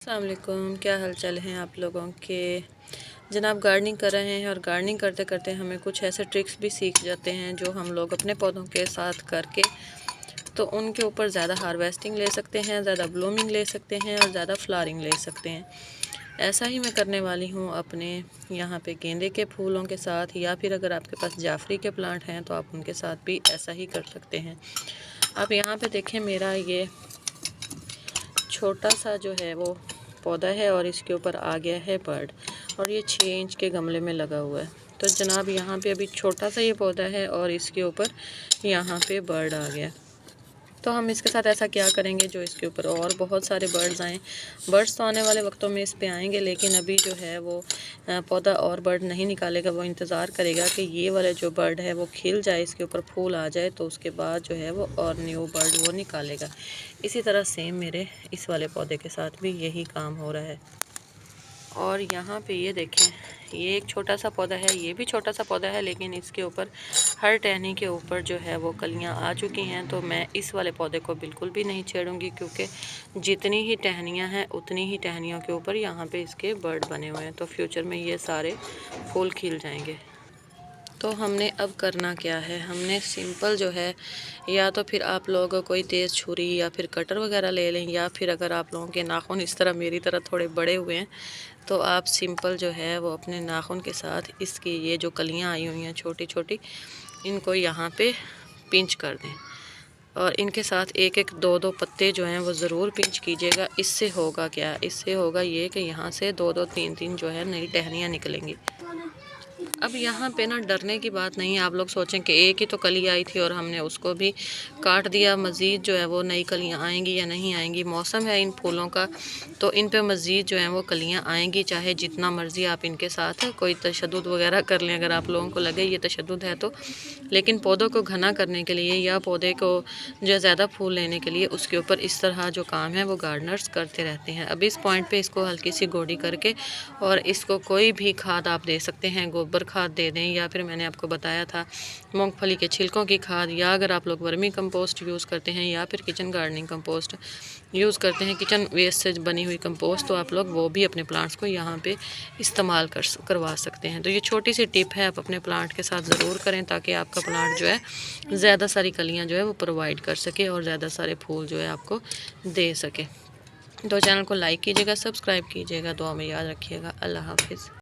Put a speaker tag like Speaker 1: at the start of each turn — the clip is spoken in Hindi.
Speaker 1: अस्सलाम वालेकुम, क्या हाल चाल हैं आप लोगों के। जनाब गार्डनिंग कर रहे हैं और गार्डनिंग करते करते हमें कुछ ऐसे ट्रिक्स भी सीख जाते हैं जो हम लोग अपने पौधों के साथ करके तो उनके ऊपर ज़्यादा हार्वेस्टिंग ले सकते हैं, ज़्यादा ब्लूमिंग ले सकते हैं और ज़्यादा फ्लावरिंग ले सकते हैं। ऐसा ही मैं करने वाली हूँ अपने यहाँ पे गेंदे के फूलों के साथ, या फिर अगर आपके पास जाफरी के प्लांट हैं तो आप उनके साथ भी ऐसा ही कर सकते हैं। आप यहाँ पे देखें, मेरा ये छोटा सा जो है वो पौधा है और इसके ऊपर आ गया है बर्ड, और ये 6 इंच के गमले में लगा हुआ है। तो जनाब यहाँ पे अभी छोटा सा ये पौधा है और इसके ऊपर यहाँ पे बर्ड आ गया। तो हम इसके साथ ऐसा क्या करेंगे जो इसके ऊपर और बहुत सारे बर्ड्स आएँ। बर्ड्स तो आने वाले वक्तों में इस पे आएंगे, लेकिन अभी जो है वो पौधा और बर्ड नहीं निकालेगा। वो इंतज़ार करेगा कि ये वाला जो बर्ड है वो खिल जाए, इसके ऊपर फूल आ जाए, तो उसके बाद जो है वो और न्यू बर्ड वो निकालेगा। इसी तरह सेम मेरे इस वाले पौधे के साथ भी यही काम हो रहा है। और यहाँ पे ये देखें, ये एक छोटा सा पौधा है, ये भी छोटा सा पौधा है, लेकिन इसके ऊपर हर टहनी के ऊपर जो है वो कलियाँ आ चुकी हैं। तो मैं इस वाले पौधे को बिल्कुल भी नहीं छेड़ूंगी, क्योंकि जितनी ही टहनियाँ हैं उतनी ही टहनियों के ऊपर यहाँ पे इसके बर्ड बने हुए हैं। तो फ्यूचर में ये सारे फूल खिल जाएंगे। तो हमने अब करना क्या है, हमने सिंपल जो है, या तो फिर आप लोग कोई तेज़ छुरी या फिर कटर वगैरह ले लें, या फिर अगर आप लोगों के नाखून इस तरह मेरी तरह थोड़े बड़े हुए हैं तो आप सिंपल जो है वो अपने नाखून के साथ इसकी ये जो कलियां आई हुई हैं छोटी छोटी, इनको यहाँ पे पिंच कर दें। और इनके साथ एक एक दो दो पत्ते जो हैं वो ज़रूर पिंच कीजिएगा। इससे होगा क्या, इससे होगा ये कि यहाँ से दो दो तीन तीन जो है नई टहनियाँ निकलेंगी। अब यहाँ पे ना डरने की बात नहीं है। आप लोग सोचें कि एक ही तो कली आई थी और हमने उसको भी काट दिया, मज़ीद जो है वो नई कलियाँ आएंगी या नहीं आएंगी। मौसम है इन फूलों का, तो इन पे मज़ीद जो है वो कलियाँ आएंगी, चाहे जितना मर्ज़ी आप इनके साथ कोई तशद्दुद वगैरह कर लें, अगर आप लोगों को लगे ये तशद्दुद है तो। लेकिन पौधों को घना करने के लिए या पौधे को जो ज़्यादा फूल लेने के लिए उसके ऊपर इस तरह जो काम है वो गार्डनर्स करते रहते हैं। अब इस पॉइंट पे इसको हल्की सी गोडी करके और इसको कोई भी खाद आप दे सकते हैं, गोबर खाद दे दें, या फिर मैंने आपको बताया था मूंगफली के छिलकों की खाद, या अगर आप लोग वर्मी कंपोस्ट यूज़ करते हैं या फिर किचन गार्डनिंग कंपोस्ट यूज़ करते हैं, किचन वेस्ट से बनी हुई कंपोस्ट, तो आप लोग वो भी अपने प्लांट्स को यहाँ पे इस्तेमाल करवा सकते हैं। तो ये छोटी सी टिप है, आप अपने प्लांट के साथ ज़रूर करें ताकि आपका प्लांट जो है ज़्यादा सारी कलियाँ जो है वो प्रोवाइड कर सके और ज़्यादा सारे फूल जो है आपको दे सके। तो चैनल को लाइक कीजिएगा, सब्सक्राइब कीजिएगा, दुआ में याद रखिएगा। अल्लाह हाफिज़।